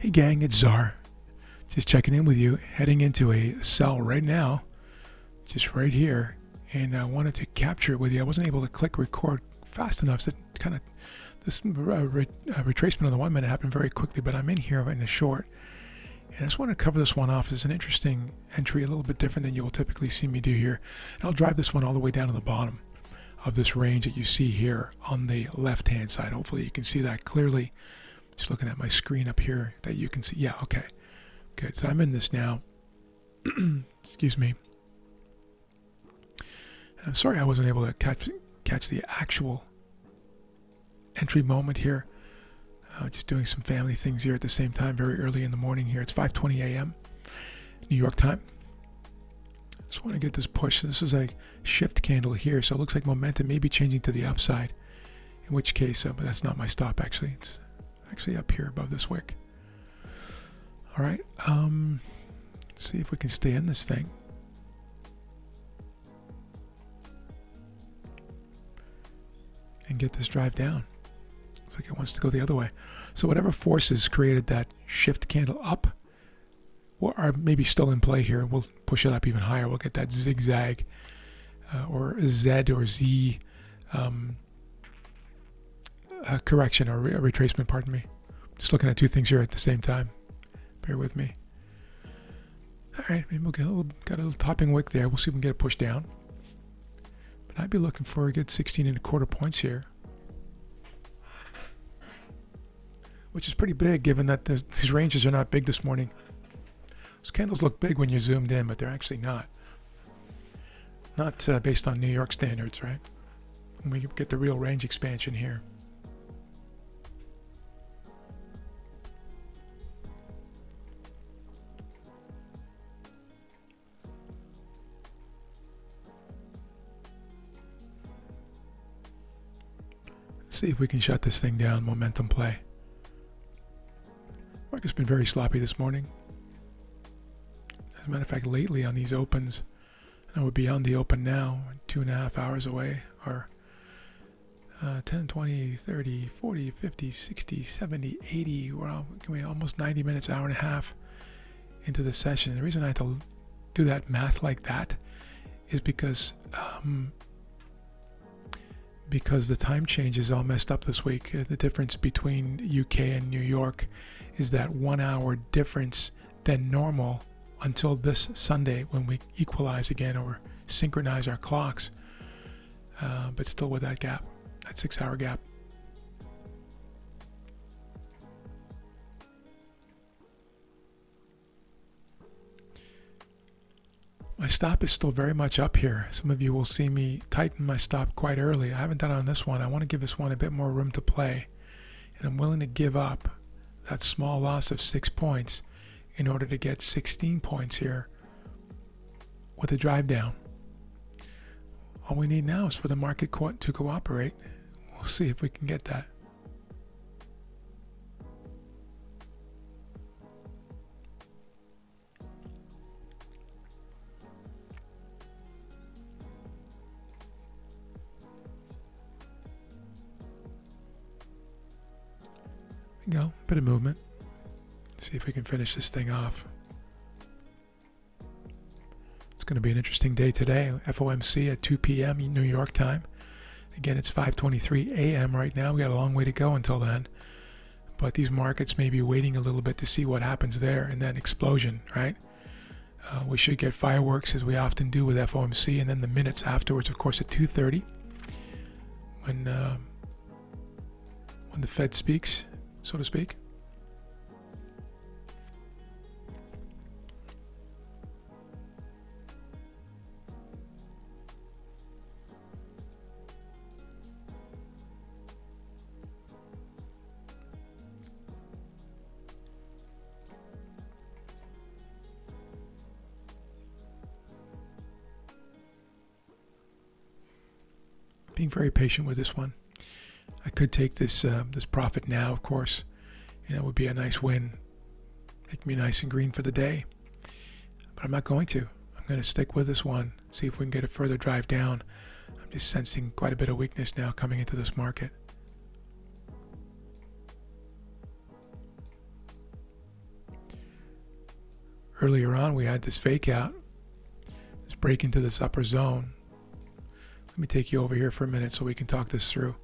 Hey gang, it's Czar. Just checking in with you, heading into a cell right now, just right here, and I wanted to capture it with you. I wasn't able to click record fast enough, so kind of this retracement of the 1 minute happened very quickly, but I'm in here in the short, and I just want to cover this one off. It's an interesting entry, a little bit different than you will typically see me do here. And I'll drive this one all the way down to the bottom of this range that you see here on the left-hand side. Hopefully you can see that clearly. Just looking at my screen up here that you can see. Yeah, okay. Good. So I'm in this now. Excuse me. I'm sorry I wasn't able to catch the actual entry moment here. Just doing some family things here at the same time, very early in the morning here. It's 5:20 a.m. New York time. Just want to get this push. This is a shift candle here, so it looks like momentum may be changing to the upside. In which case, but that's not my stop actually. It's actually up here above this wick. All right, let's see if we can stay in this thing. And get this drive down. Looks like it wants to go the other way. So whatever forces created that shift candle up, or are maybe still in play here, we'll push it up even higher. We'll get that zigzag or Z or Z correction or retracement, pardon me. Just looking at two things here at the same time. Bear with me. All right, maybe we'll got a little topping wick there. We'll see if we can get it pushed down. But I'd be looking for a good 16.25 points here, which is pretty big given that these ranges are not big this morning. Those candles look big when you're zoomed in, but they're actually not. Not based on New York standards, right? When we get the real range expansion here. See if we can shut this thing down. Momentum play. Market's been very sloppy this morning. As a matter of fact, lately on these opens, and we're beyond the open now, 2.5 hours away, or 10, 20, 30, 40, 50, 60, 70, 80. We're almost 90 minutes, hour and a half into the session. The reason I had to do that math like that is because the time change is all messed up this week. The difference between UK and New York is that 1 hour difference than normal until this Sunday when we equalize again or synchronize our clocks, but still with that gap, that 6 hour gap. My stop is still very much up here. Some of you will see me tighten my stop quite early. I haven't done it on this one. I want to give this one a bit more room to play. And I'm willing to give up that small loss of 6 points in order to get 16 points here with a drive down. All we need now is for the market to cooperate. We'll see if we can get that. There we go, bit of movement. See if we can finish this thing off. It's going to be an interesting day today. FOMC at 2 p.m. New York time. Again, it's 5:23 a.m. right now. We got a long way to go until then. But these markets may be waiting a little bit to see what happens there and then explosion, right? We should get fireworks as we often do with FOMC, and then the minutes afterwards, of course, at 2:30 when the Fed speaks, so to speak. Being very patient with this one. I could take this profit now, of course, and that would be a nice win. Make me nice and green for the day. But I'm not going to. I'm going to stick with this one, see if we can get a further drive down. I'm just sensing quite a bit of weakness now coming into this market. earlier on we had this fake out, this break into this upper zone. Let me take you over here for a minute so we can talk this through.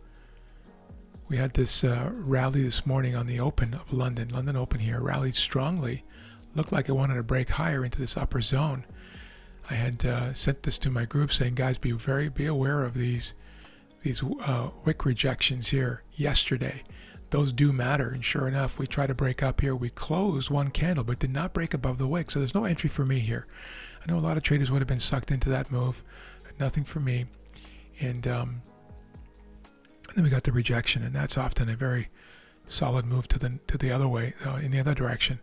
We had this rally this morning on the Open of London. London Open here rallied strongly. Looked like it wanted to break higher into this upper zone. I had sent this to my group saying, guys, be aware of these wick rejections here yesterday. Those do matter. And sure enough, we tried to break up here. We closed one candle, but did not break above the wick. So there's no entry for me here. I know a lot of traders would have been sucked into that move. Nothing for me. And then we got the rejection, and that's often a very solid move to the other way, in the other direction.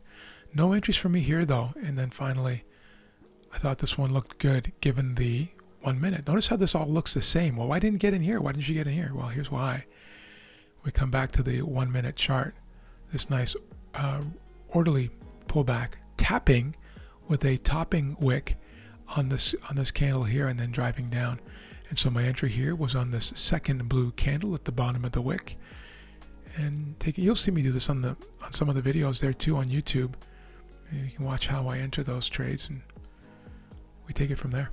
No entries for me here though. And then finally, I thought this one looked good given the 1 minute. Notice how this all looks the same. Well, why didn't you get in here? Why didn't you get in here? Well, here's why. We come back to the 1 minute chart. This nice orderly pullback, tapping with a topping wick on this candle here, and then driving down. And so my entry here was on this second blue candle at the bottom of the wick. And you'll see me do this on some of the videos there too on YouTube. And you can watch how I enter those trades, and we take it from there.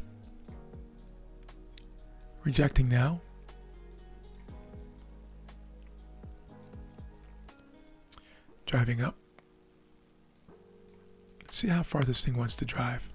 Rejecting now. Driving up. Let's see how far this thing wants to drive.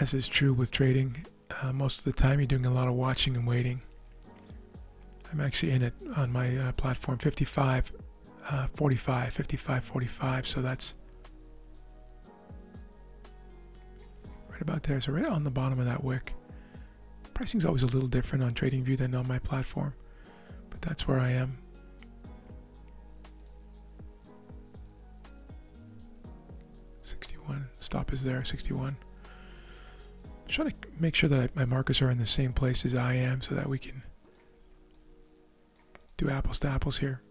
As is true with trading, most of the time you're doing a lot of watching and waiting. I'm actually in it on my platform 55, 45, 55, 45, so that's right about there. So right on the bottom of that wick. Pricing's always a little different on TradingView than on my platform, but that's where I am. Stop is there, 61. Trying to make sure that my markers are in the same place as I am so that we can do apples to apples here.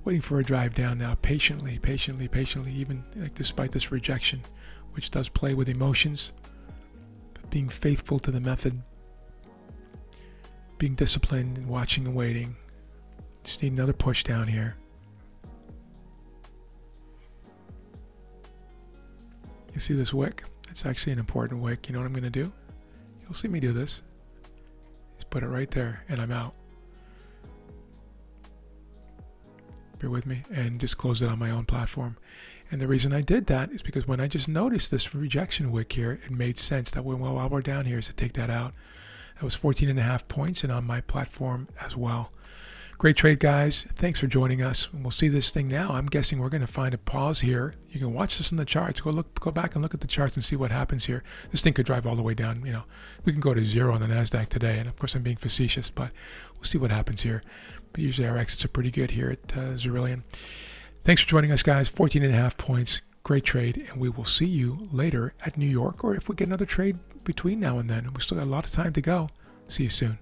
Waiting for a drive down now, patiently, even despite this rejection, which does play with emotions, but being faithful to the method, being disciplined and watching and waiting. Just need another push down here. You see this wick? It's actually an important wick. You know what I'm going to do? You'll see me do this. Just put it right there, and I'm out. Bear with me, and just close it on my own platform. And the reason I did that is because when I just noticed this rejection wick here, it made sense that while we're down here is to take that out. That was 14.5 points, and on my platform as well. Great trade, guys. Thanks for joining us. We'll see this thing now. I'm guessing we're going to find a pause here. You can watch this in the charts. Go back and look at the charts and see what happens here. This thing could drive all the way down. We can go to 0 on the NASDAQ today. And of course, I'm being facetious, but we'll see what happens here. But usually our exits are pretty good here at Zerillion. Thanks for joining us, guys. 14.5 points. Great trade. And we will see you later at New York, or if we get another trade between now and then. We still got a lot of time to go. See you soon.